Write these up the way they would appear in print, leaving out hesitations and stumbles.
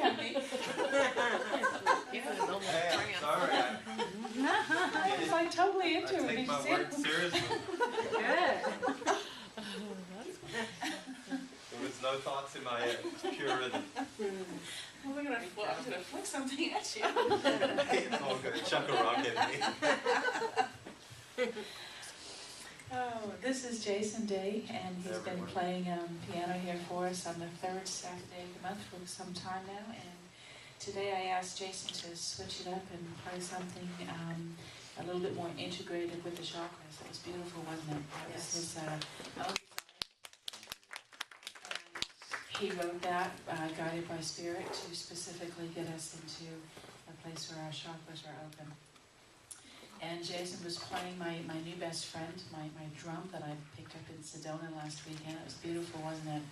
at me. Hey, sorry. I was like totally into it. I take my work seriously. Good. There was no thoughts in my head. It's pure rhythm. Well, I'm gonna flick something at you. It's all good. Chuck a rock at me. Oh, this is Jason Day, and he's been Everyone. playing piano here for us on the third Saturday of the month for some time now. And today I asked Jason to switch it up and play something a little bit more integrated with the chakras. It was beautiful, wasn't it? That was his own design. He wrote that, guided by spirit, to specifically get us into a place where our chakras are open. And Jason was playing my new best friend, my drum that I picked up in Sedona last weekend. It was beautiful, wasn't it?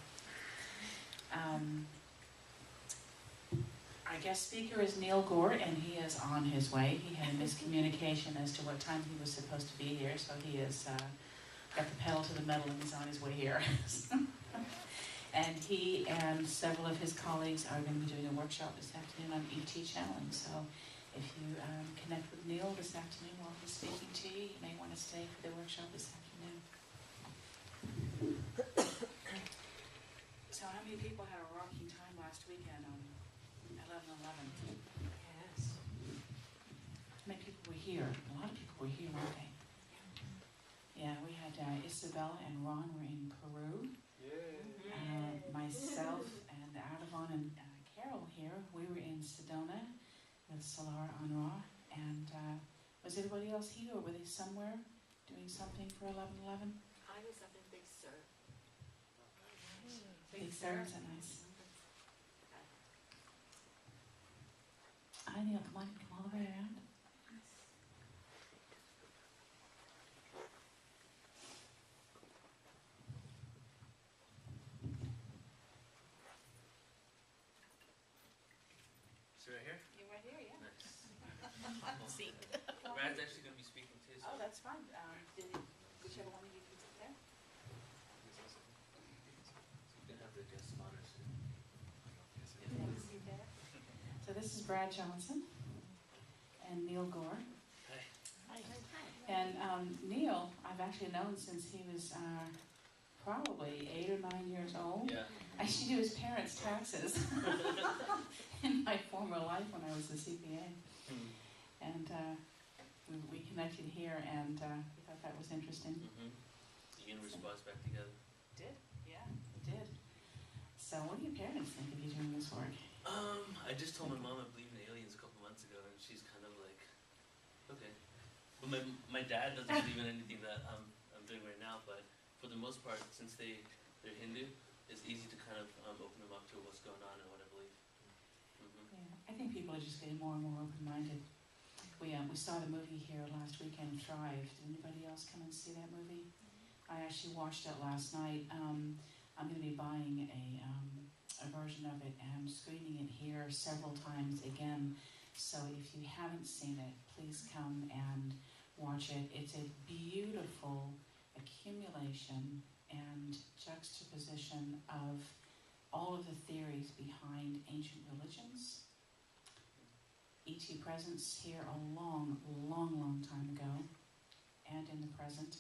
Our guest speaker is Neil Gore, and he is on his way. He had a miscommunication as to what time he was supposed to be here, so he has got the pedal to the metal and he's on his way here. And he and several of his colleagues are going to be doing a workshop this afternoon on ET channeling. So if you connect with Neil this afternoon while he's speaking to you, you may want to stay for the workshop this afternoon. So how many people had a rocking time last weekend on 11/11? Yes. How many people were here? A lot of people were here, weren't they? Yeah, we had Isabella and Ron were in Peru. Myself and Adavon and Carol here, we were in Sedona with Solar Anra. And was everybody else here, or were they somewhere doing something for 11/11? I was up in Big Sur. Big Sur, is that nice? Hi Neil, come on, you can come all the way around. So right here? You're right here, yeah. Nice. See. Brad's actually going to be speaking too. So. Oh, that's fine. Whichever one of you can sit there. So you can have the guest of honor soon. Have a seat there. So this is Brad Johnson and Neil Gore. Hi. Hi. And Neil, I've actually known since he was probably 8 or 9 years old. Yeah. I used to do his parents' taxes in my former life when I was a CPA. And we connected here, and we thought that was interesting. The universe brought us back together. Did, yeah, it did. So what do your parents think of you doing this work? I just told my mom I believe in aliens a couple months ago, and she's kind of like, okay. But my dad doesn't believe in anything that I'm doing right now, but for the most part, since they're Hindu, it's easy to kind of open them up to what's going on and what I believe. Yeah, I think people are just getting more and more open-minded. We saw the movie here last weekend, Thrive. Did anybody else come and see that movie? I actually watched it last night. I'm going to be buying a version of it and screening it here several times again. So if you haven't seen it, please come and watch it. It's a beautiful accumulation and juxtaposition of all of the theories behind ancient religions. E.T. presence here a long, long, long time ago, and in the present.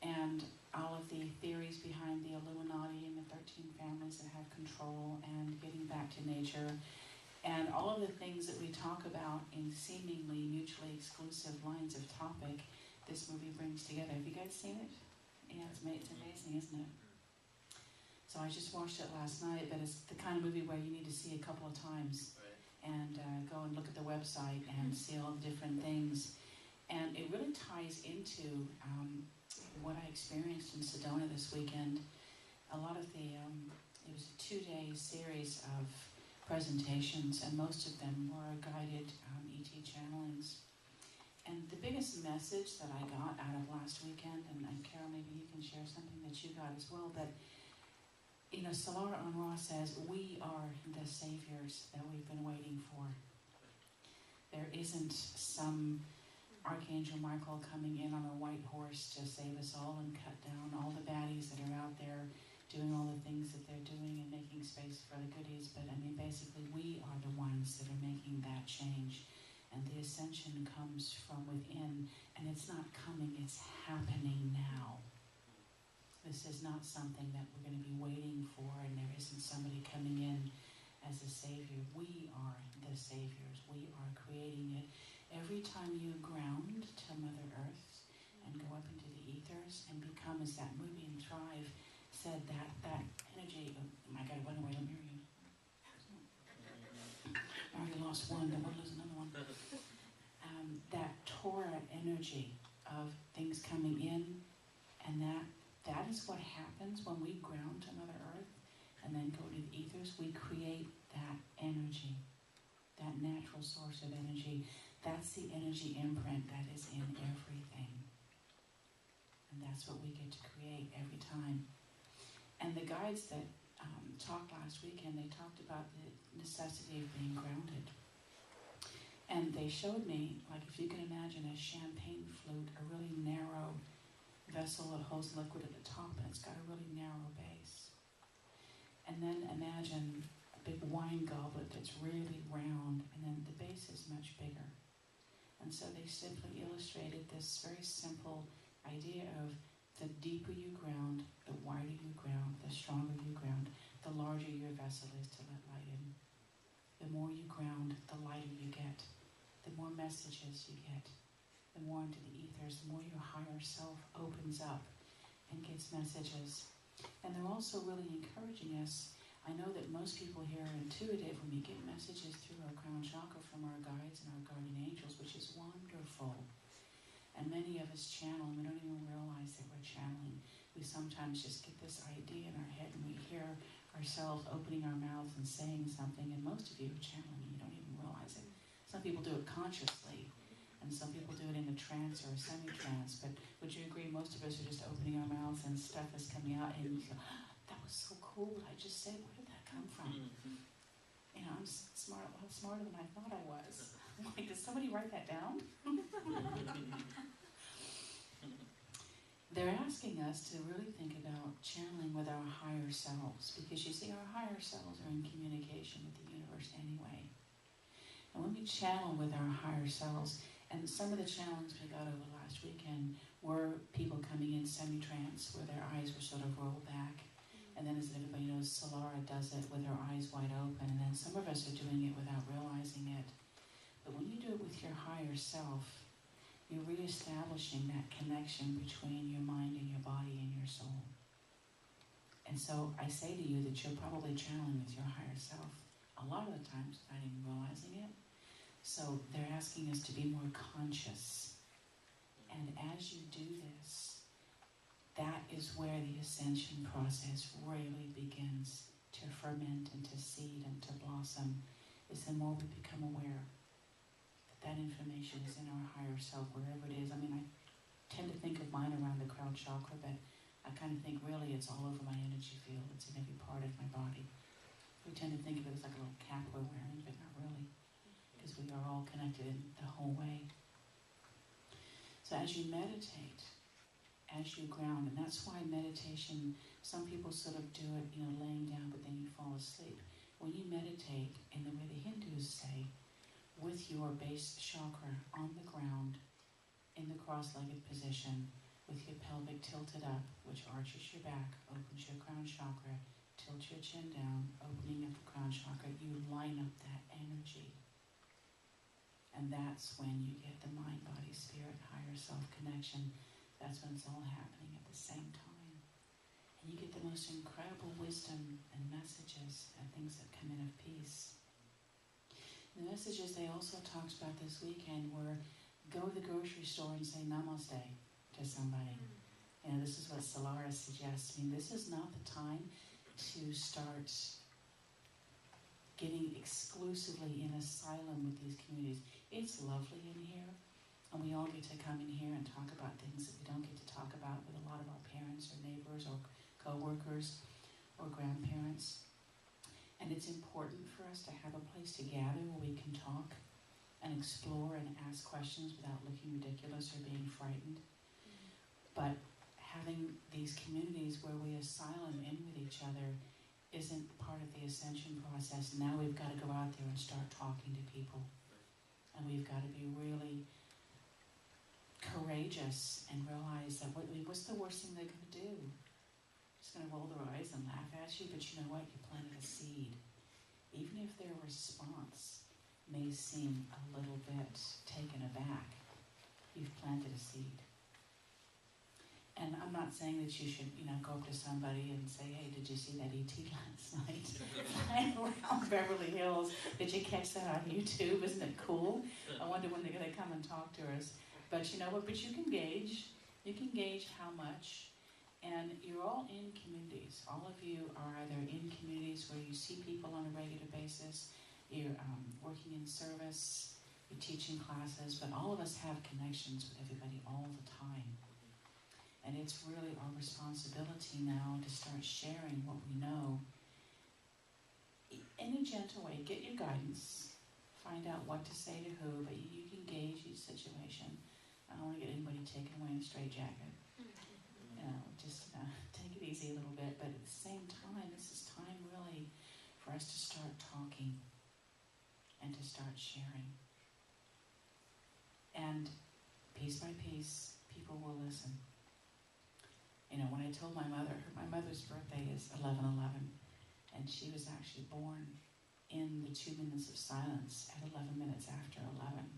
And all of the theories behind the Illuminati and the 13 families that have control and getting back to nature. And all of the things that we talk about in seemingly mutually exclusive lines of topic, this movie brings together. Have you guys seen it? Yeah, it's amazing, isn't it? So I just watched it last night, but it's the kind of movie where you need to see a couple of times. Right. And go and look at the website and see all the different things. And it really ties into what I experienced in Sedona this weekend. A lot of it was a 2-day series of presentations, and most of them were guided ET channelings. And the biggest message that I got out of last weekend, and Carol, maybe you can share something that you got as well, that, you know, Solar Anra says, we are the saviors that we've been waiting for. There isn't some Archangel Michael coming in on a white horse to save us all and cut down all the baddies that are out there doing all the things that they're doing and making space for the goodies. But I mean, basically, we ascension comes from within, and it's not coming, it's happening now. This is not something that we're going to be waiting for, and there isn't somebody coming in as a savior. We are the saviors. We are creating it. Every time you ground to Mother Earth and go up into the ethers and become, as that movie in Thrive said, that energy. Oh, I got to run away. Let me hear you. I already lost one. I want to lose another one. That Torah energy of things coming in, and that is what happens when we ground to Mother Earth and then go to the ethers. We create that energy, that natural source of energy. That's the energy imprint that is in everything. And that's what we get to create every time. And the guides that talked last weekend, they talked about the necessity of being grounded. And they showed me, like, if you can imagine a champagne flute, a really narrow vessel that holds liquid at the top, and it's got a really narrow base. And then imagine a big wine goblet that's really round, and then the base is much bigger. And so they simply illustrated this very simple idea of the deeper you ground, the wider you ground, the stronger you ground, the larger your vessel is to let light in. The more you ground, the lighter you get. The more messages you get. The more into the ethers, the more your higher self opens up and gets messages. And they're also really encouraging us. I know that most people here are intuitive when we get messages through our crown chakra from our guides and our guardian angels, which is wonderful. And many of us channel, and we don't even realize that we're channeling. We sometimes just get this idea in our head, and we hear ourselves opening our mouths and saying something, and most of you are channeling, and you don't even realize it. Some people do it consciously, and some people do it in a trance or a semi-trance, but would you agree most of us are just opening our mouths and stuff is coming out, and you go, that was so cool what I just said, where did that come from? You know, I'm smart, a lot smarter than I thought I was. I'm like, did somebody write that down? They're asking us to really think about channeling with our higher selves, because you see, our higher selves are in communication with the universe anyway. And when we channel with our higher selves, and some of the channelings we got over last weekend were people coming in semi-trance where their eyes were sort of rolled back. And then, as everybody knows, Solara does it with her eyes wide open, and then some of us are doing it without realizing it. But when you do it with your higher self, you're reestablishing that connection between your mind and your body and your soul. And so I say to you that you're probably channeling with your higher self a lot of the times without even realizing it. So they're asking us to be more conscious. And as you do this, that is where the ascension process really begins to ferment and to seed and to blossom, is the more we become aware that information is in our higher self, wherever it is. I mean, I tend to think of mine around the crown chakra, but I kind of think really it's all over my energy field. It's in every part of my body. We tend to think of it as like a little cap we're wearing, but not really, because we are all connected in the whole way. So as you meditate, as you ground, and that's why meditation, some people sort of do it, you know, laying down, but then you fall asleep. When you meditate, in the way the Hindus say, with your base chakra on the ground, in the cross-legged position, with your pelvic tilted up, which arches your back, opens your crown chakra, tilt your chin down, opening up the crown chakra, you line up that energy. And that's when you get the mind, body, spirit, higher self connection. That's when it's all happening at the same time. And you get the most incredible wisdom and messages and things that come in of peace. The messages they also talked about this weekend were, go to the grocery store and say namaste to somebody. You know, this is what Solara suggests. I mean, this is not the time to start getting exclusively in asylum with these communities. It's lovely in here, and we all get to come in here and talk about things that we don't get to talk about with a lot of our parents or neighbors or co-workers or grandparents. And it's important for us to have a place to gather where we can talk and explore and ask questions without looking ridiculous or being frightened. But having these communities where we asylum in with each other isn't part of the ascension process. Now we've got to go out there and start talking to people And we've got to be really courageous and realize that what's the worst thing they're going to do? Just going to roll their eyes and laugh at you, but you know what? You planted a seed. Even if their response may seem a little bit taken aback, you've planted a seed. And I'm not saying that you should, go up to somebody and say, hey, did you see that ET last night flying around Beverly Hills? Did you catch that on YouTube? Isn't it cool? I wonder when they're going to come and talk to us. But you know what? But you can gauge. You can gauge how much. And you're all in communities. All of you are either in communities where you see people on a regular basis, you're working in service, you're teaching classes, but all of us have connections with everybody all the time. And it's really our responsibility now to start sharing what we know in a gentle way. Get your guidance, find out what to say to who, but you can gauge each situation. I don't want to get anybody taken away in a straitjacket. Just take it easy a little bit, but at the same time, this is time really for us to start talking and to start sharing. And piece by piece, people will listen. When I told my mother's birthday is 11/11, and she was actually born in the 2 minutes of silence at 11 minutes after 11.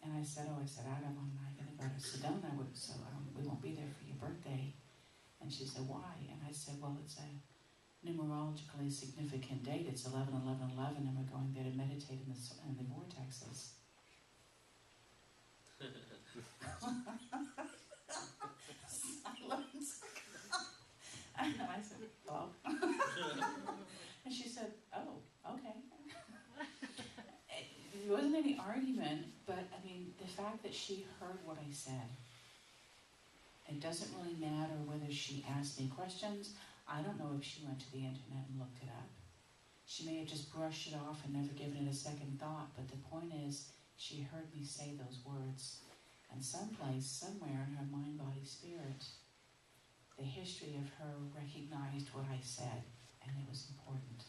And I said, Adam, I'm not going to go to Sedona, so we won't be there for your birthday. And she said, why? And I said, well, it's a numerologically significant date. It's 11/11/11, and we're going there to meditate in the vortexes. Silence. And I said, oh. And she said, oh, okay. There wasn't any argument, but the fact that she heard what I said. It doesn't really matter whether she asked me questions. I don't know if she went to the internet and looked it up. She may have just brushed it off and never given it a second thought, but the point is, she heard me say those words. And someplace, somewhere in her mind, body, spirit, the history of her recognized what I said, and it was important.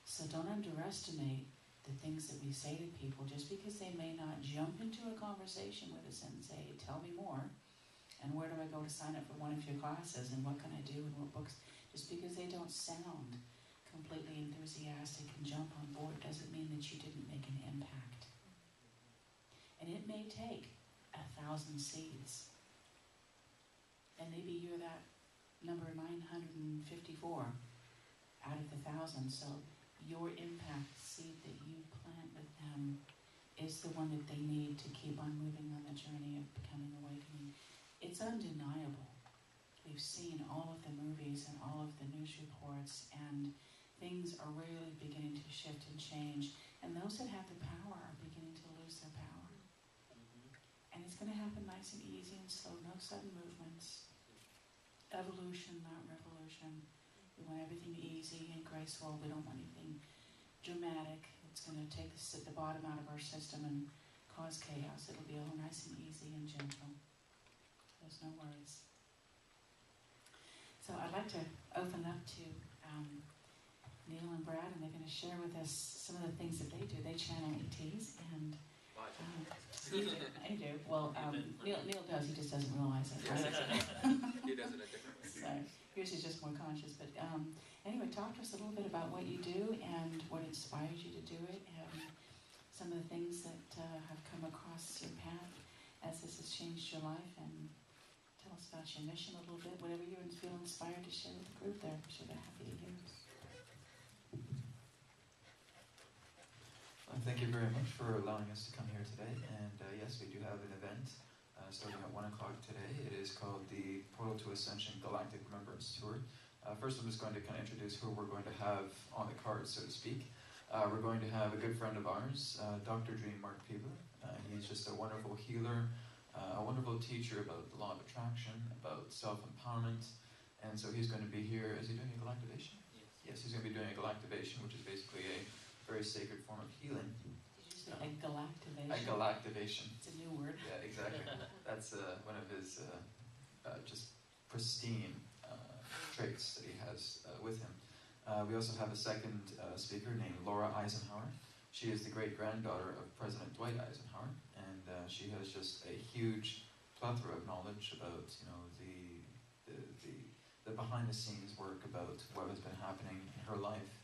So don't underestimate the things that we say to people, just because they may not jump into a conversation with us and say, tell me more, and where do I go to sign up for one of your classes, and what can I do, and what books, just because they don't sound completely enthusiastic and jump on board doesn't mean that you didn't make an impact. And it may take 1,000 seeds. And maybe you're that number 954 out of the 1,000. So your impact seed that you plant with them is the one that they need to keep on moving on the journey of becoming awakening. It's undeniable. We've seen all of the movies and all of the news reports, and things are really beginning to shift and change. And those that have the power are beginning to lose their power. And it's going to happen nice and easy and slow, no sudden movements. Evolution, not revolution. We want everything easy and graceful. We don't want anything dramatic. It's going to take the bottom out of our system and cause chaos. It'll be all nice and easy and gentle. There's no worries. So I'd like to open up to Neil and Brad, and they're going to share with us some of the things that they do. They channel ETs, and I do. Well, Neil does. He just doesn't realize it. Right? He does it a different way. So yours is just more conscious. But anyway, talk to us a little bit about what you do and what inspires you to do it, and some of the things that have come across your path as this has changed your life, and tell us about your mission a little bit, whatever you feel inspired to share with the group there. We're sure they're happy to hear. Thank you very much for allowing us to come here today. And yes, we do have an event starting at 1 o'clock today. It is called the Portal to Ascension Galactic Remembrance Tour. First, I'm just going to kind of introduce who we're going to have on the card, so to speak. We're going to have a good friend of ours, Dr. Dream Mark Peeble. He's just a wonderful healer, a wonderful teacher about the law of attraction, about self-empowerment. And so he's going to be here. Is he doing a galactivation? Yes, he's going to be doing a galactivation, which is basically a very sacred form of healing. Did you say a galactivation? A galactivation. It's a new word. Yeah, exactly. That's one of his just pristine traits that he has with him. We also have a second speaker named Laura Eisenhower. She is the great-granddaughter of President Dwight Eisenhower, and she has just a huge plethora of knowledge about, the behind-the-scenes work about what has been happening in her life,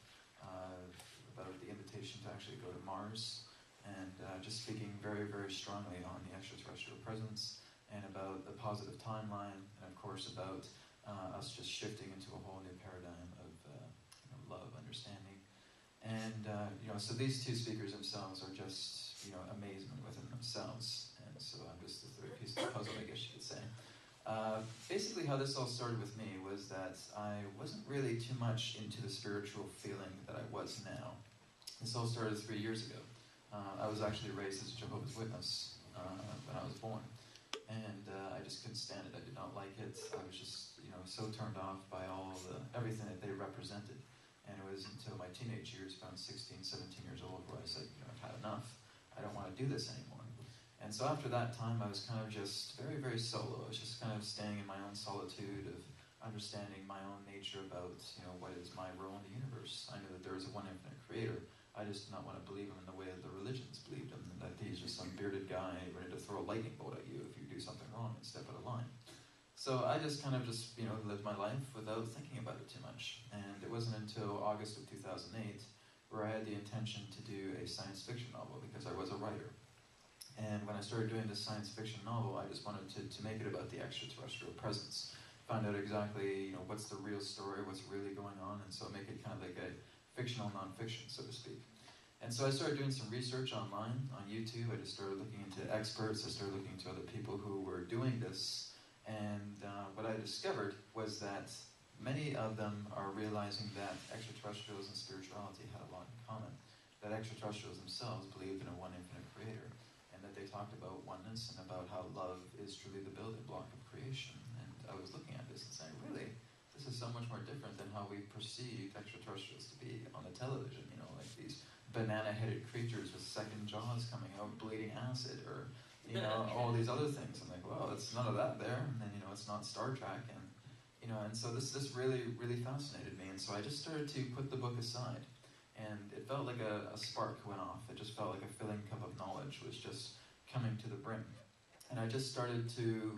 about the invitation to actually go to Mars, and just speaking very, very strongly on the extraterrestrial presence, and about the positive timeline, and of course about us just shifting into a whole new paradigm of love, understanding. And so these two speakers themselves are just amazement within themselves. And so I'm just the third piece of the puzzle, I guess you could say. Basically, how this all started with me was that I wasn't really too much into the spiritual feeling that I was now. This all started 3 years ago. I was actually raised as a Jehovah's Witness when I was born. And I just couldn't stand it. I did not like it. I was just, so turned off by everything that they represented. And it was until my teenage years, around 16, 17 years old, where I said, I've had enough. I don't want to do this anymore. And so after that time, I was kind of just very, very solo. I was just kind of staying in my own solitude of understanding my own nature about, what is my role in the universe. I knew that there is a one infinite creator. I just did not want to believe him in the way that the religions believed him, and that he's just some bearded guy ready to throw a lightning bolt at you if you do something wrong and step out of line. So I just kind of lived my life without thinking about it too much. And it wasn't until August of 2008 where I had the intention to do a science fiction novel, because I was a writer. And when I started doing this science fiction novel, I just wanted to make it about the extraterrestrial presence. Find out exactly, what's the real story, what's really going on, and so make it kind of like a fictional non-fiction, so to speak. And so I started doing some research online, on YouTube. I just started looking into experts. I started looking into other people who were doing this. And what I discovered was that many of them are realizing that extraterrestrials and spirituality had a lot in common. That extraterrestrials themselves believed in a one infinite creator. And that they talked about oneness and about how love is truly the building block of creation. And I was looking at this and saying, really, this is so much more different than how we perceive extraterrestrials to be on the television, like these banana-headed creatures with second jaws coming out, bleeding acid, or, all these other things. I'm like, well, it's none of that there. And then, it's not Star Trek. And so this really, really fascinated me. And so I just started to put the book aside. And it felt like a spark went off. It just felt like a filling cup of knowledge was just coming to the brim. And I just started to,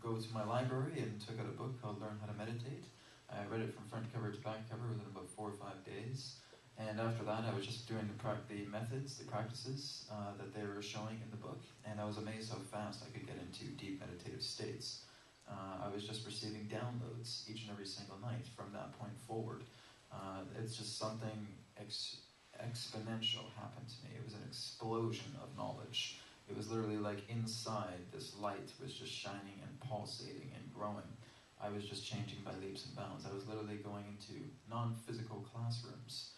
go to my library and took out a book called Learn How to Meditate. I read it from front cover to back cover within about 4 or 5 days. And after that, I was just doing the methods, the practices that they were showing in the book. And I was amazed how fast I could get into deep meditative states. I was just receiving downloads each and every single night from that point forward. It's just something exponential happened to me. It was an explosion of knowledge. It was literally like inside, this light was just shining and pulsating and growing. I was just changing by leaps and bounds. I was literally going into non-physical classrooms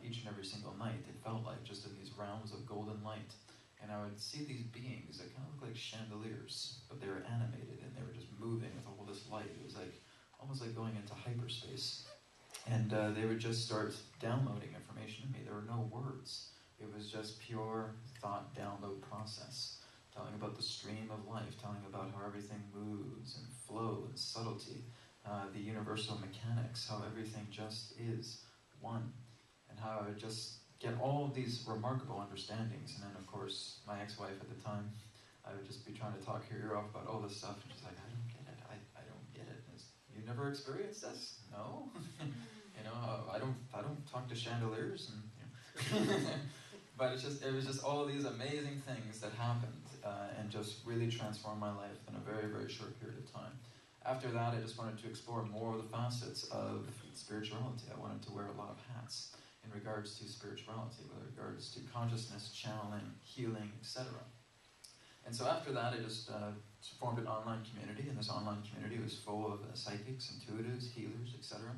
each and every single night. It felt like just in these realms of golden light. And I would see these beings that kind of looked like chandeliers, but they were animated and they were just moving with all this light. It was like almost like going into hyperspace. And they would just start downloading information to me. There were no words. It was just pure thought download process, telling about the stream of life, telling about how everything moves and flow and subtlety, the universal mechanics, how everything just is one, and how I would just get all of these remarkable understandings. And then, of course, my ex-wife at the time, I would just be trying to talk her ear off about all this stuff, and she's like, I don't get it. I don't get it. You never experienced this? No? I don't talk to chandeliers, and but it was just all of these amazing things that happened and just really transformed my life in a very, very short period of time. After that, I just wanted to explore more of the facets of spirituality. I wanted to wear a lot of hats in regards to spirituality, with regards to consciousness, channeling, healing, etc. And so after that, I just formed an online community, and this online community was full of psychics, intuitives, healers, etc.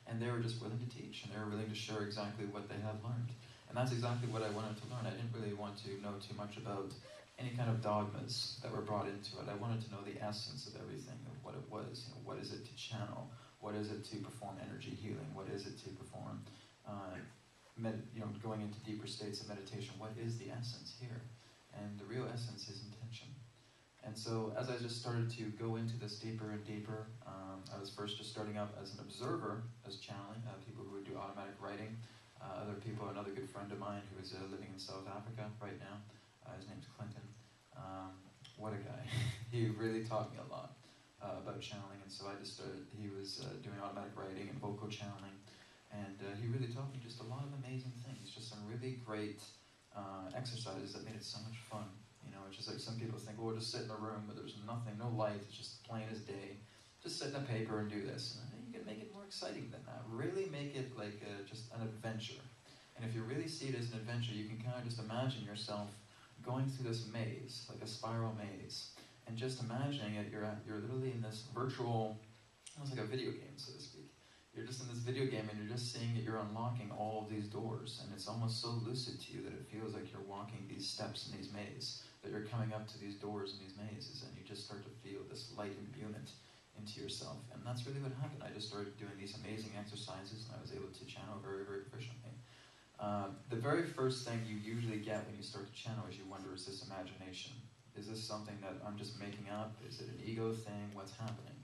And they were just willing to teach, and they were willing to share exactly what they had learned. And that's exactly what I wanted to learn. I didn't really want to know too much about any kind of dogmas that were brought into it. I wanted to know the essence of everything, of what it was. What is it to channel? What is it to perform energy healing? What is it to perform, going into deeper states of meditation? What is the essence here? And the real essence is intention. And so as I just started to go into this deeper and deeper, I was first just starting out as an observer, as channeling, people who would do automatic writing. other people, another good friend of mine who is living in South Africa right now. His name's Clinton. What a guy. He really taught me a lot about channeling, and so I just started, he was doing automatic writing and vocal channeling, and he really taught me just a lot of amazing things, just some really great exercises that made it so much fun. You know, it's just like some people think, oh, we'll just sit in a room where there's nothing, no light, it's just plain as day. Just sit in a paper and do this. And you can make it more exciting than that. Really make it like just an adventure. And if you really see it as an adventure, you can kind of just imagine yourself going through this maze, like a spiral maze, and just imagining it, you're literally in this virtual, almost like a video game, so to speak. You're just in this video game and you're just seeing that you're unlocking all of these doors, and it's almost so lucid to you that it feels like you're walking these steps in these mazes, that you're coming up to these doors in these mazes, and you just start to feel this light imbuement into yourself. And that's really what happened. I just started doing these amazing exercises, and I was able to channel very, very efficiently. The very first thing you usually get when you start to channel is you wonder, is this imagination? Is this something that I'm just making up? Is it an ego thing? What's happening?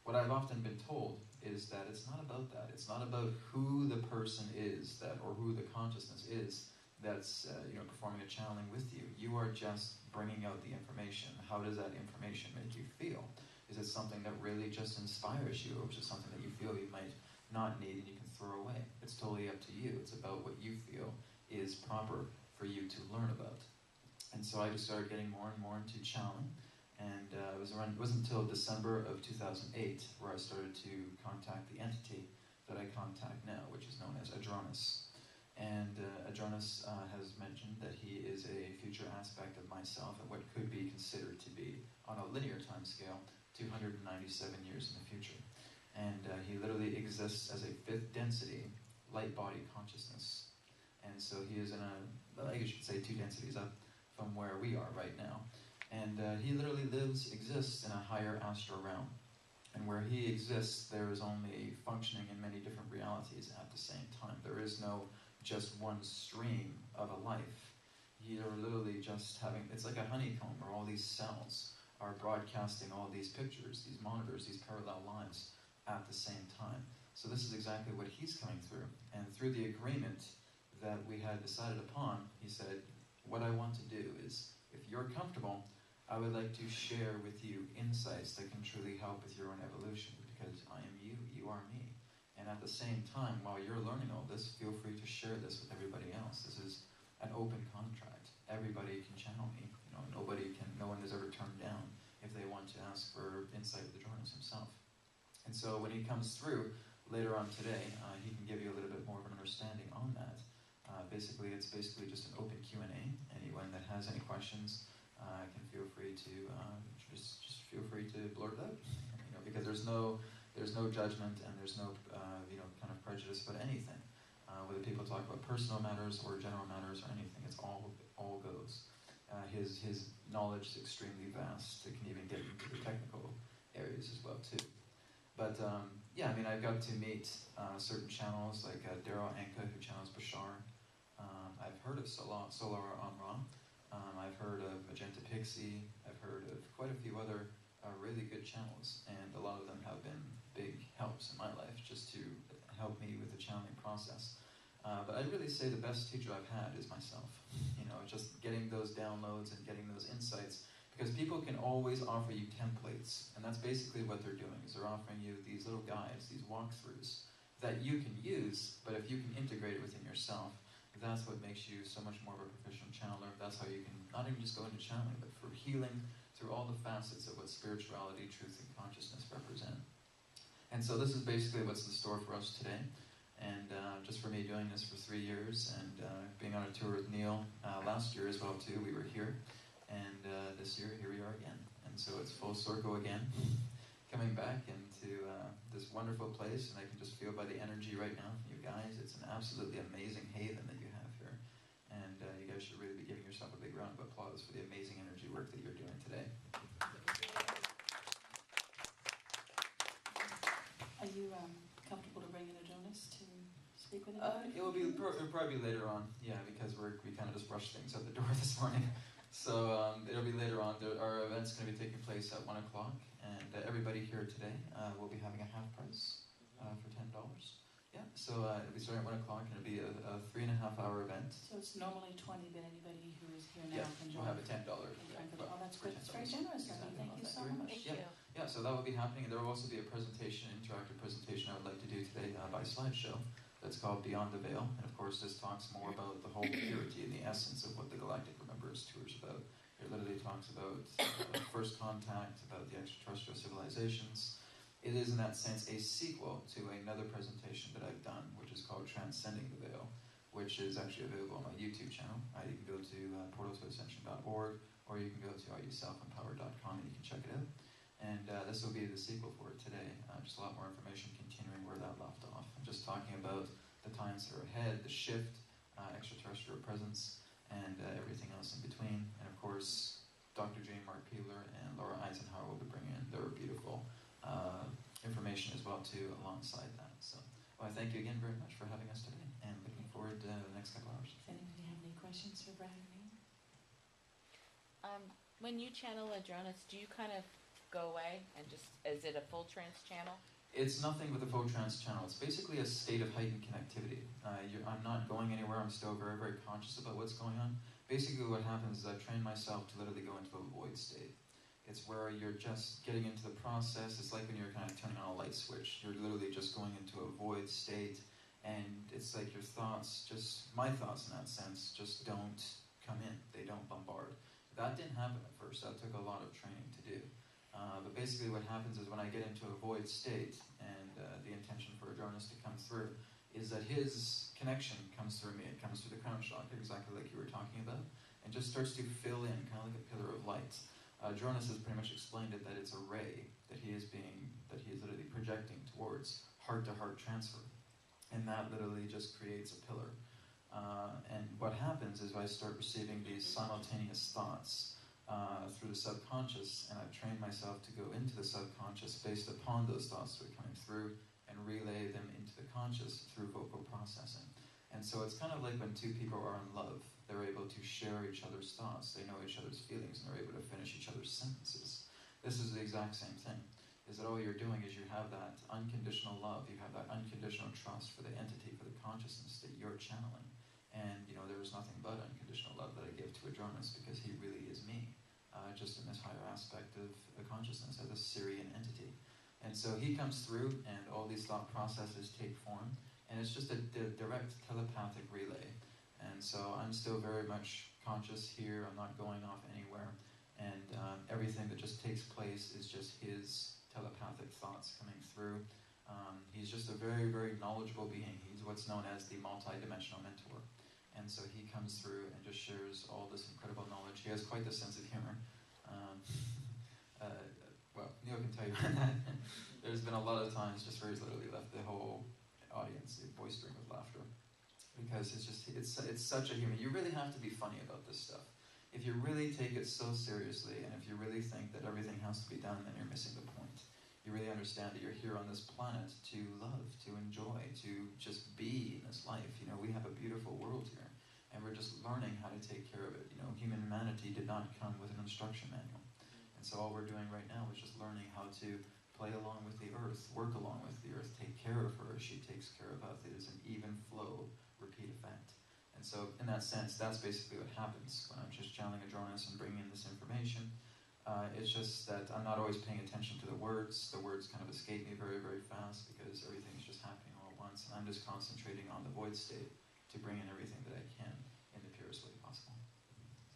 What I've often been told is that it's not about that. It's not about who the person is that, or who the consciousness is that's performing a channeling with you. You are just bringing out the information. How does that information make you feel? Is it something that really just inspires you, or is it something that you feel you might not need and you can throw away? It's totally up to you. It's about what you feel is proper for you to learn about. And so I just started getting more and more into channeling, and it wasn't until December of 2008 where I started to contact the entity that I contact now, which is known as Adronis. And Adronis has mentioned that he is a future aspect of myself and what could be considered to be, on a linear time scale, 297 years in the future. And he literally exists as a fifth density light body consciousness. And so he is in I guess you could say 2 densities up from where we are right now. And he literally exists in a higher astral realm. And where he exists, there is only functioning in many different realities at the same time. There is no just one stream of a life. You're literally just having, it's like a honeycomb where all these cells are broadcasting all these pictures, these monitors, these parallel lines at the same time. So this is exactly what he's coming through. And through the agreement that we had decided upon, he said, what I want to do is, if you're comfortable, I would like to share with you insights that can truly help with your own evolution, because I am you, you are me. And at the same time, while you're learning all this, feel free to share this with everybody else. This is an open contract. Everybody can channel me. No one is ever turned down if they want to ask for insight with the Jordanus himself. And so when he comes through later on today, he can give you a little bit more of an understanding on that. It's basically just an open Q&A. Anyone that has any questions can feel free to just feel free to blurt it out. Because there's no judgment and there's no kind of prejudice about anything. Whether people talk about personal matters or general matters or anything, it's all goes. His knowledge is extremely vast. It can even get into the technical areas as well too. But I've got to meet certain channels like Daryl Anka, who channels Bashar. I've heard of Solar Amra. I've heard of Magenta Pixie. I've heard of quite a few other really good channels, and a lot of them have been big helps in my life just to help me with the channeling process. But I'd really say the best teacher I've had is myself. Just getting those downloads and getting those insights, because people can always offer you templates, and that's basically what they're doing, is they're offering you these little guides, these walkthroughs that you can use, but if you can integrate it within yourself, that's what makes you so much more of a professional channeler. That's how you can not even just go into channeling, but for healing through all the facets of what spirituality, truth, and consciousness represent. And so this is basically what's in store for us today. And just for me doing this for 3 years and being on a tour with Neil last year as well too, we were here. And this year, here we are again. And so it's full circle again, coming back into this wonderful place. And I can just feel by the energy right now from you guys, it's an absolutely amazing haven that you have here. And you guys should really be giving yourself a big round of applause for the amazing energy work that you're doing today. Are you comfortable to bring in a Jonas to speak with everybody? It'll probably be later on, yeah, because we kind of just rushed things out the door this morning. So it'll be later on. Our event's going to be taking place at 1 o'clock, and everybody here today will be having a half price for $10. Yeah, so it'll be starting at 1 o'clock, and it'll be a 3.5-hour event. So it's normally 20, but anybody who is here Yeah, now can we'll join. have a $10. Oh, that's good. That's very generous of you. Thank you so much. Thank Yeah. you. Yeah, so that will be happening, and there will also be a presentation, interactive presentation I would like to do today by slideshow. That's called Beyond the Veil, and of course this talks more about the whole purity and the essence of what the Galactic Remembrance Tour is about. It literally talks about first contact, about the extraterrestrial civilizations. It is in that sense a sequel to another presentation that I've done, which is called Transcending the Veil, which is actually available on my YouTube channel. You can go to portaltoascension.org, or you can go to areyourselfempowered.com and you can check it out. And this will be the sequel for it today. Just a lot more information continuing where that left off. I'm just talking about the times that are ahead, the shift, extraterrestrial presence, and everything else in between. And of course, Dr. Jane Mark Peeler and Laura Eisenhower will be bringing in their beautiful information as well too alongside that. So well, I thank you again very much for having us today, and looking forward to the next couple hours. Does anybody have any questions for Brad or me? When you channel Adronis, do you kind of go away and just, is it a full trance channel? It's nothing but the full trance channel. It's basically a state of heightened connectivity. I'm not going anywhere. I'm still very, very conscious about what's going on. Basically what happens is I train myself to literally go into a void state. It's where you're just getting into the process. It's like when you're kind of turning on a light switch. You're literally just going into a void state, and it's like your thoughts, my thoughts in that sense, just don't come in. They don't bombard. That didn't happen at first. That took a lot of training to do. But basically what happens is when I get into a void state, and the intention for Adronis to come through, is that his connection comes through me. It comes through the crown chakra, exactly like you were talking about, and just starts to fill in, kind of like a pillar of light. Adronis has pretty much explained it, that it's a ray that he is literally projecting towards heart-to-heart transfer. And that literally just creates a pillar. And what happens is I start receiving these simultaneous thoughts through the subconscious, and I've trained myself to go into the subconscious based upon those thoughts that are coming through and relay them into the conscious through vocal processing. And so it's kind of like when two people are in love. They're able to share each other's thoughts, they know each other's feelings, and they're able to finish each other's sentences. This is the exact same thing, is that all you're doing is you have that unconditional love, you have that unconditional trust for the entity, for the consciousness that you're channeling. And, there is nothing but unconditional love that I give to Adronis, because he really is me, just in this higher aspect of consciousness as a Syrian entity. And so he comes through, and all these thought processes take form, and it's just a direct telepathic relay. And so I'm still very much conscious here. I'm not going off anywhere. And everything that just takes place is just his telepathic thoughts coming through. He's just a very, very knowledgeable being. He's what's known as the multi-dimensional mentor. And so he comes through and just shares all this incredible knowledge. He has quite the sense of humor. Well, Neil can tell you on that. There's been a lot of times just where he's literally left the whole audience boistering with laughter. Because it's such a humor. You really have to be funny about this stuff. If you really take it so seriously, and if you really think that everything has to be done, then you're missing the point. You really understand that you're here on this planet to love, to enjoy, to just be in this life. We have a beautiful world here, and we're just learning how to take care of it. Humanity did not come with an instruction manual. And so all we're doing right now is just learning how to play along with the earth, work along with the earth, take care of her as she takes care of us. It is an even flow, repeat effect. And so in that sense, that's basically what happens when I'm just channeling Adronis and bringing in this information. It's just that I'm not always paying attention to the words. The words kind of escape me very, very fast because everything's just happening all at once. And I'm just concentrating on the void state to bring in everything that I can in the purest way possible.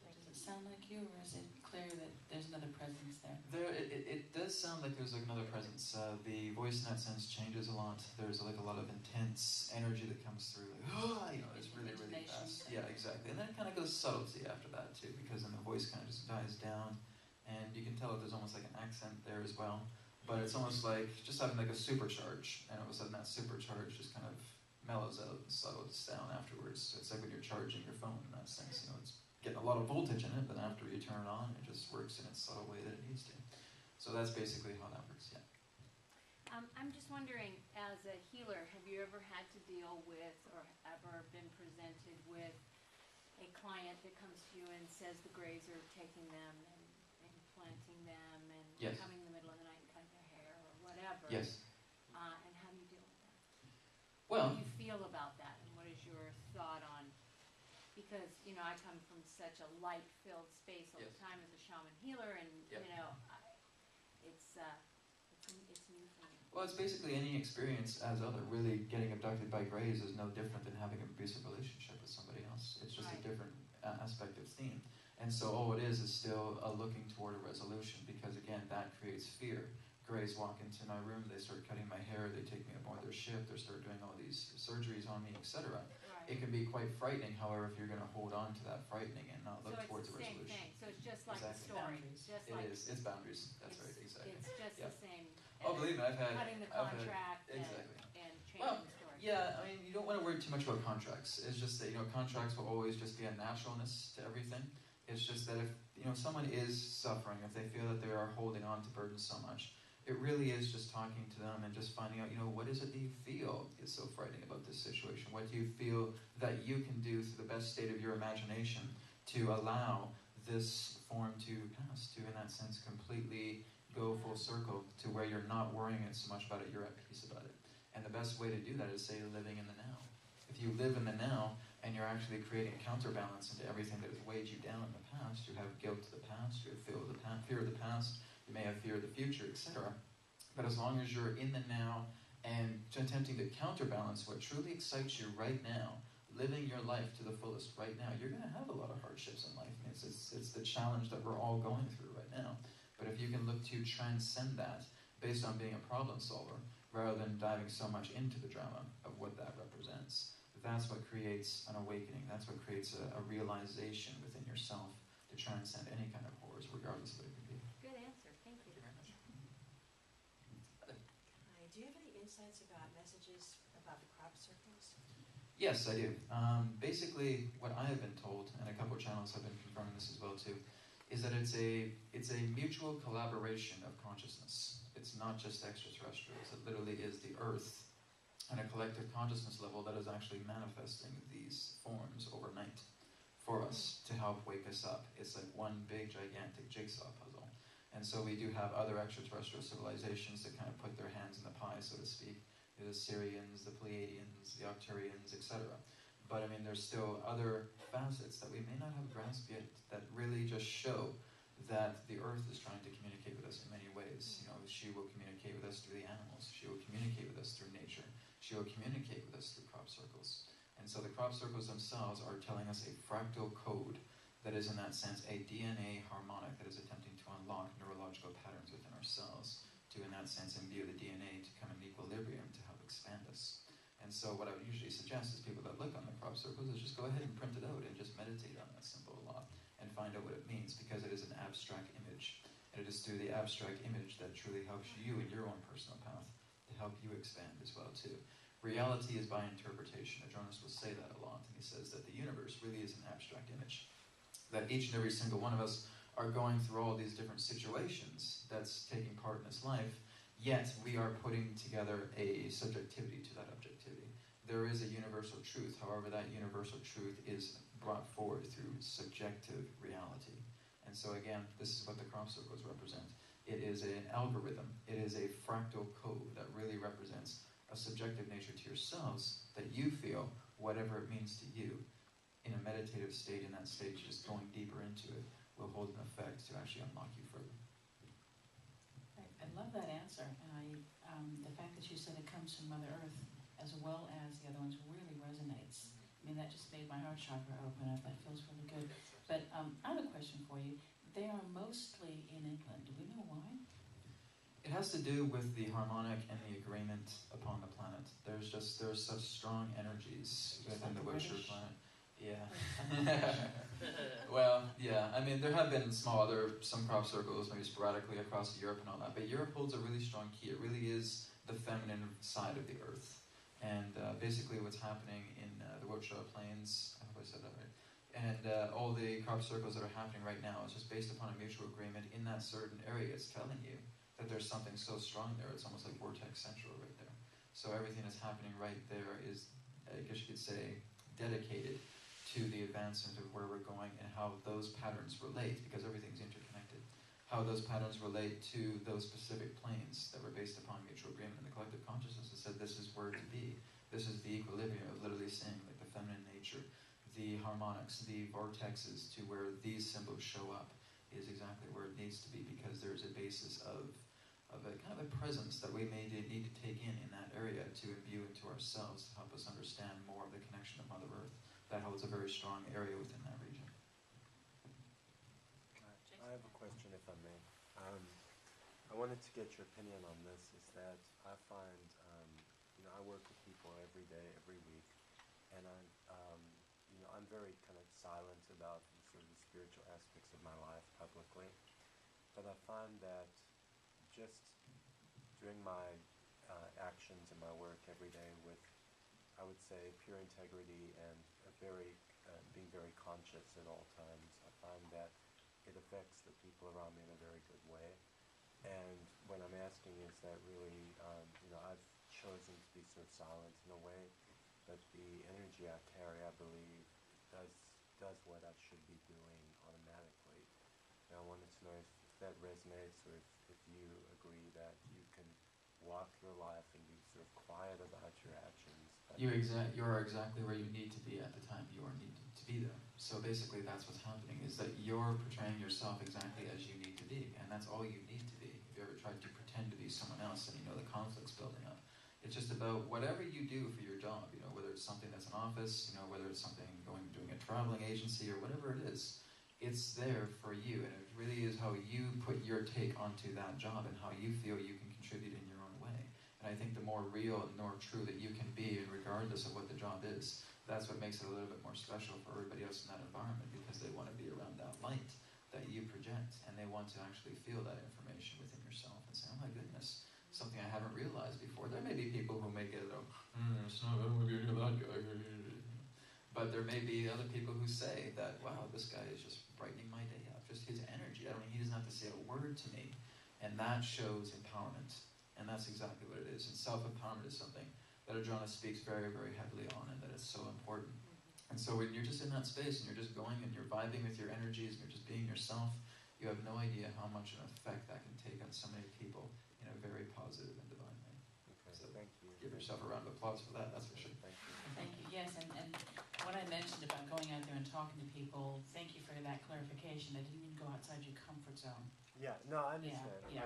So does it sound like you, or is it clear that there's another presence there? It does sound like there's like another presence. The voice in that sense changes a lot. There's like a lot of intense energy that comes through. Like, it's really, really fast. Yeah, exactly. And then it kind of goes subtlety after that too, because then the voice kind of just dies down. And you can tell that there's almost like an accent there as well. But it's almost like just having like a supercharge, and all of a sudden that supercharge just kind of mellows out and settles down afterwards. So it's like when you're charging your phone in that sense. It's getting a lot of voltage in it, but after you turn it on, it just works in its subtle way that it needs to. So that's basically how that works, yeah. I'm just wondering, as a healer, have you ever had to deal with, or ever been presented with, a client that comes to you and says the Greys are taking them and implanting them and Yes. coming in the middle of the night and cutting their hair or whatever? Yes. And how do you deal with that? How Well, do you feel about that, and what is your thought on, because, you know, I come from such a light-filled space all the Yes. time as a shaman healer, and, Yep. you know, it's new for me. well, it's basically any experience as other. Really, getting abducted by greys is no different than having an abusive relationship with somebody else. It's just Right. a different aspect of theme. And so all it is still a looking toward a resolution, because again, that creates fear. Greys walk into my room, they start cutting my hair, they take me aboard their ship, they start doing all these surgeries on me, etc. Right. It can be quite frightening, however, if you're going to hold on to that frightening and not look towards a So it's the same resolution. thing, so it's just like the Exactly. story, Boundaries. just It like. is, it's boundaries, that's it's- right, exactly. It's just Yeah. the same. Oh, as believe me, I've had... Cutting the I've had- contract exactly. and Well, changing the story. Yeah, I mean, you don't want to worry too much about contracts. It's just that, you know, contracts will always just be a naturalness to everything. It's just that if, you know, someone is suffering, if they feel that they are holding on to burdens so much, it really is just talking to them and just finding out, you know, what is it that you feel is so frightening about this situation? What do you feel that you can do through the best state of your imagination to allow this form to pass, to, in that sense, completely go full circle to where you're not worrying it so much about it, you're at peace about it. And the best way to do that is, say, living in the now. If you live in the now and you're actually creating counterbalance into everything that has weighed you down in the past, you have guilt to the past, you have fear of the past, you may have fear of the future, etc. But as long as you're in the now and attempting to counterbalance what truly excites you right now, living your life to the fullest right now, you're going to have a lot of hardships in life. I mean, it's the challenge that we're all going through right now. But if you can look to transcend that based on being a problem solver, rather than diving so much into the drama of what that represents, that's what creates an awakening. That's what creates a realization within yourself to transcend any kind of horrors, regardless of what it can be. Good answer, thank you. Thank you very much. Hi, do you have any insights about messages about crop circles? Yes, I do. Basically, what I have been told, and a couple of channels have been confirming this as well too, is that it's a mutual collaboration of consciousness. It's not just extraterrestrials. It literally is the Earth and a collective consciousness level that is actually manifesting these forms overnight for us to help wake us up. It's like one big, gigantic jigsaw puzzle. And so we do have other extraterrestrial civilizations that kind of put their hands in the pie, so to speak. The Syrians, the Pleiadians, the Octurians, etc. But I mean, there's still other facets that we may not have grasped yet that really just show that the Earth is trying to communicate with us in many ways. You know, she will communicate with us through the animals. She will communicate with us through nature. She will communicate with us through crop circles. And so the crop circles themselves are telling us a fractal code that is, in that sense, a DNA harmonic that is attempting to unlock neurological patterns within our cells to, in that sense, imbue the DNA to come in equilibrium to help expand us. And so what I would usually suggest is people that look on the crop circles is just go ahead and print it out and just meditate on that symbol a lot and find out what it means, because it is an abstract image. And it is through the abstract image that truly helps you in your own personal path to help you expand as well too. Reality is by interpretation. Adronis will say that a lot, and he says that the universe really is an abstract image. That each and every single one of us are going through all these different situations that's taking part in this life, yet we are putting together a subjectivity to that objectivity. There is a universal truth, however that universal truth is brought forward through subjective reality. And so again, this is what the crop circles represent. It is an algorithm, it is a fractal code that really represents a subjective nature to yourselves that you feel whatever it means to you. In a meditative state, in that state, just going deeper into it will hold an effect to actually unlock you further. I love that answer, and the fact that you said it comes from Mother Earth as well as the other ones really resonates. I mean, that just made my heart chakra open up. That feels really good. But I have a question for you. They are mostly in England. Do we know why? It has to do with the harmonic and the agreement upon the planet. There's such strong energies within the like the Wiltshire British? planet. Yeah. Well, yeah. I mean, there have been some crop circles, maybe sporadically across Europe and all that. But Europe holds a really strong key. It really is the feminine side of the Earth. And basically what's happening in the Wiltshire Plains, I hope I said that right, and all the crop circles that are happening right now is just based upon a mutual agreement in that certain area. It's telling you that there's something so strong there. It's almost like vortex central right there. So everything that's happening right there is, I guess you could say, dedicated to the advancement of where we're going and how those patterns relate, because everything's interconnected. How those patterns relate to those specific planes that were based upon mutual agreement. And the collective consciousness has said this is where to be. This is the equilibrium of literally saying like the feminine nature, the harmonics, the vortexes to where these symbols show up is exactly where it needs to be, because there's a basis of a kind of a presence that we may need to take in that area to imbue into ourselves to help us understand more of the connection of Mother Earth. That holds a very strong area within that region. I have a question, if I may. I wanted to get your opinion on this. Is that I find, I work with people every day, every week, and I'm very kind of silent about the sort of the spiritual aspects of my life publicly. But I find that just doing my actions and my work every day with, I would say, pure integrity and being very conscious at all times, I find that it affects the people around me in a very good way. And what I'm asking is that really, I've chosen to be sort of silent in a way, but the energy I carry, I believe, does what I should be doing automatically. And I wanted to know if that resonates, or if you agree that you can walk your life and be sort of quiet about your actions. You are exactly where you need to be at the time you are needed to be there. So basically that's what's happening, is that you're portraying yourself exactly as you need to be, and that's all you need to be. If you ever tried to pretend to be someone else, then you know the conflict's building up. It's just about whatever you do for your job, whether it's something that's an office, whether it's something doing a traveling agency or whatever it is, it's there for you, and it really is how you put your take onto that job and how you feel you can contribute in your own way. And I think the more real and more true that you can be, and regardless of what the job is, that's what makes it a little bit more special for everybody else in that environment, because they want to be around that light that you project, and they want to actually feel that information within yourself and say, oh my goodness, something I haven't realized before. There may be people who may get it's not, I'm going to do that guy. But there may be other people who say that, wow, this guy is just brightening my day up. Just his energy. He doesn't have to say a word to me. And that shows empowerment. And that's exactly what it is. And self-empowerment is something that Adriana speaks very, very heavily on, and that is so important. And so when you're just in that space and you're just going and you're vibing with your energies and you're just being yourself, you have no idea how much an effect that can take on so many people in a very positive and divine way. Okay, So thank you. give yourself a round of applause for that, that's for sure. Thank you. Thank you, yes, and what I mentioned about going out there and talking to people, thank you for that clarification. I didn't mean go outside your comfort zone. Yeah, no, I understand. Yeah.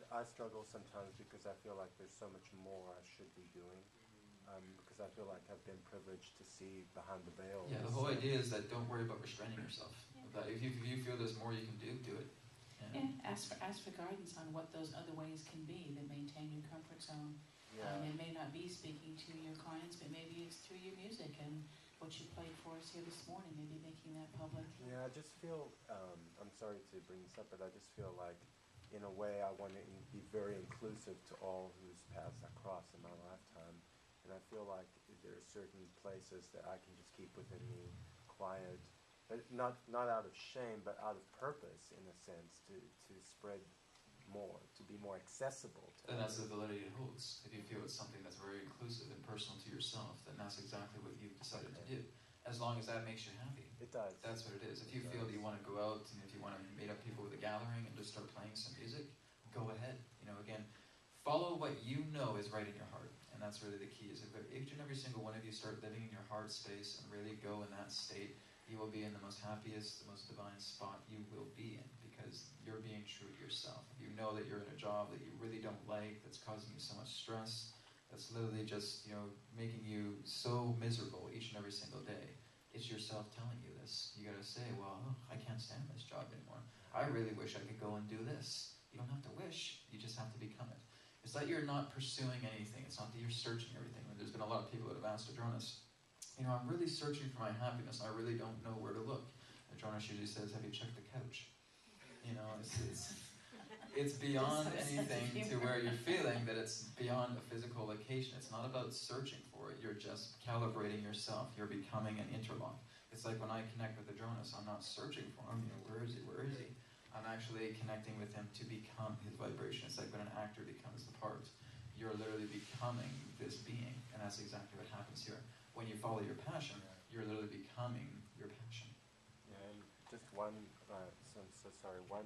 I struggle sometimes because I feel like there's so much more I should be doing. Because I feel like I've been privileged to see behind the veil. Yeah, the whole idea is that don't worry about restraining yourself. That if you feel there's more you can do it. Yeah, ask for guidance on what those other ways can be that maintain your comfort zone. Yeah. It may not be speaking to your clients, but maybe it's through your music and what you played for us here this morning, maybe making that public. Yeah, I just feel, I'm sorry to bring this up, but I just feel like, in a way, I want to be very inclusive to all whose paths I cross in my lifetime. And I feel like there are certain places that I can just keep within me quiet, but not out of shame, but out of purpose, in a sense, to spread more, to be more accessible to And that's others. the validity it holds. If you feel it's something that's very inclusive and personal to yourself, then that's exactly what you've decided to do. As long as that makes you happy. It does. That's what it is. If you feel that you want to go out and if you want to meet up people with a gathering and just start playing some music, go ahead. Again, follow what you know is right in your heart. And that's really the key, is if each and every single one of you start living in your heart space and really go in that state, you will be in the most happiest, the most divine spot you will be in, because you're being true to yourself. If you know that you're in a job that you really don't like, that's causing you so much stress, that's literally just, making you so miserable each and every single day, it's yourself telling you this. You gotta say, well, I can't stand this job anymore. I really wish I could go and do this. You don't have to wish, you just have to become it. It's that you're not pursuing anything. It's not that you're searching everything. There's been a lot of people that have asked Adronis, I'm really searching for my happiness. I really don't know where to look. Adronis usually says, have you checked the couch? It's beyond anything to where you're feeling that it's beyond a physical location. It's not about searching for it. You're just calibrating yourself. You're becoming an interlock. It's like when I connect with Adronis, I'm not searching for him. Where is he? Where is he? I'm actually connecting with him to become his vibration. It's like when an actor becomes the part. You're literally becoming this being. And that's exactly what happens here. When you follow your passion, you're literally becoming your passion. Yeah, and just one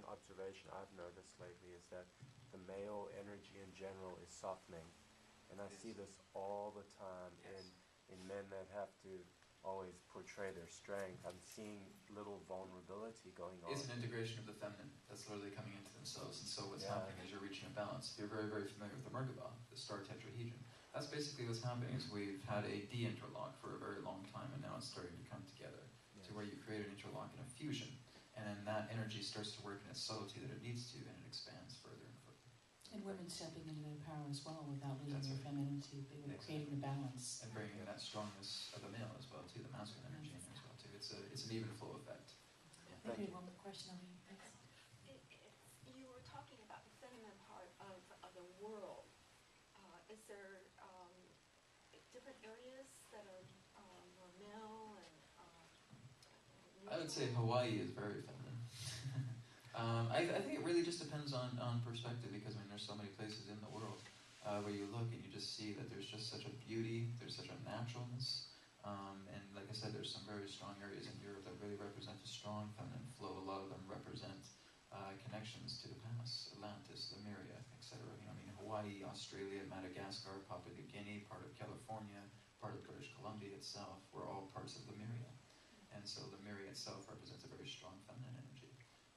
observation I've noticed lately is that the male energy in general is softening, And I see this all the time in men that have to always portray their strength. I'm seeing little vulnerability going on. It's an integration of the feminine that's literally coming into themselves, and so what's Yeah. happening is you're reaching a balance. If you're very, very familiar with the Merkaba, the star tetrahedron, that's basically what's happening is we've had a de-interlock for a very long time, and now it's starting to come together to where you create an interlock and a fusion, and then that energy starts to work in its subtlety that it needs to, and it expands further and further. And women stepping into their power as well without losing That's their right. femininity, but creating the balance. And bringing in that strongness of the male as well too, the masculine energy in there as well too. It's an even flow effect. I think we have one more question over here. You were talking about the feminine part of the world. Is there different areas that are more male and I would say Hawaii is very feminine. I think it really just depends on perspective, because I mean there's so many places in the world where you look and you just see that there's just such a beauty, there's such a naturalness, and like I said, there's some very strong areas in Europe that really represent a strong feminine flow. A lot of them represent connections to the past, Atlantis, Lemuria, etc. You know, I mean Hawaii, Australia, Madagascar, Papua New Guinea, part of California, part of British Columbia itself, were all parts of Lemuria. And so Lemuria itself represents a very strong feminine energy.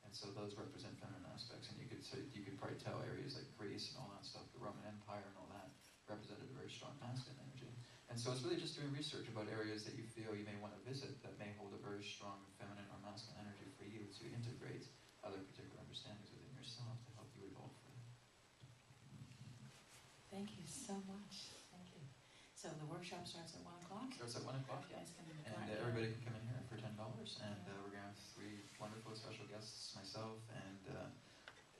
And so those represent feminine aspects, and you could probably tell areas like Greece and all that stuff, the Roman Empire and all that, represented a very strong masculine energy. And so it's really just doing research about areas that you feel you may want to visit that may hold a very strong feminine or masculine energy for you to integrate other particular understandings within yourself to help you evolve further. Thank you so much. Thank you. So the workshop starts at 1 o'clock? Starts at 1 o'clock, yeah. Guys can And come. everybody can come in here for $10, and we're going to have 3 wonderful special guests, myself and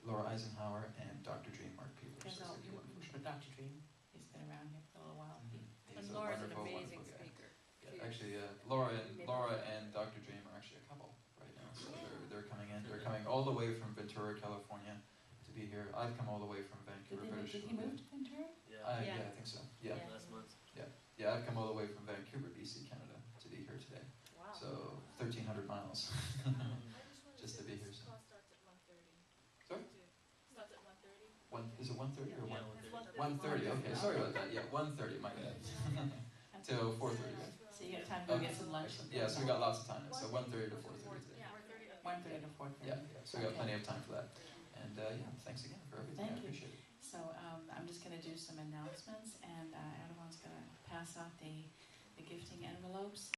Laura Eisenhower and Dr. Dream Mark Peeler. Because So it's gonna be wonderful. Dr. Dream, he's been around here for a little while. And He's a Laura's an wonderful, amazing wonderful guy. speaker. Yeah, actually, Laura and Dr. Dream are actually a couple right now. So they're coming in. They're coming all the way from Ventura, California, to be here. I've come all the way from Vancouver, British Did he Columbia. move to Ventura? Yeah. Yeah, I think so. Yeah. Yeah. Last month. Yeah, I've come all the way from Vancouver, BC, Canada, to be here today. Wow. So 1,300 miles. Just to be here. So. Class starts at 1:30. Sorry? Starts at 1:30. Is it 1:30 or Yeah, 1? 1:30. Okay, sorry about that. Yeah, 1:30. My bad. Till 4:30. Right? So you got time to go get some lunch? Excellent. Yeah, so we got lots of time. So 1:30 to 4:30 today. Yeah, 4:30. 1:30 to 4:30. Yeah, so we got plenty of time for that. And yeah, thanks again for everything. Thank I you. appreciate it. So I'm just going to do some announcements, and Erdogan's going to pass out the gifting envelopes.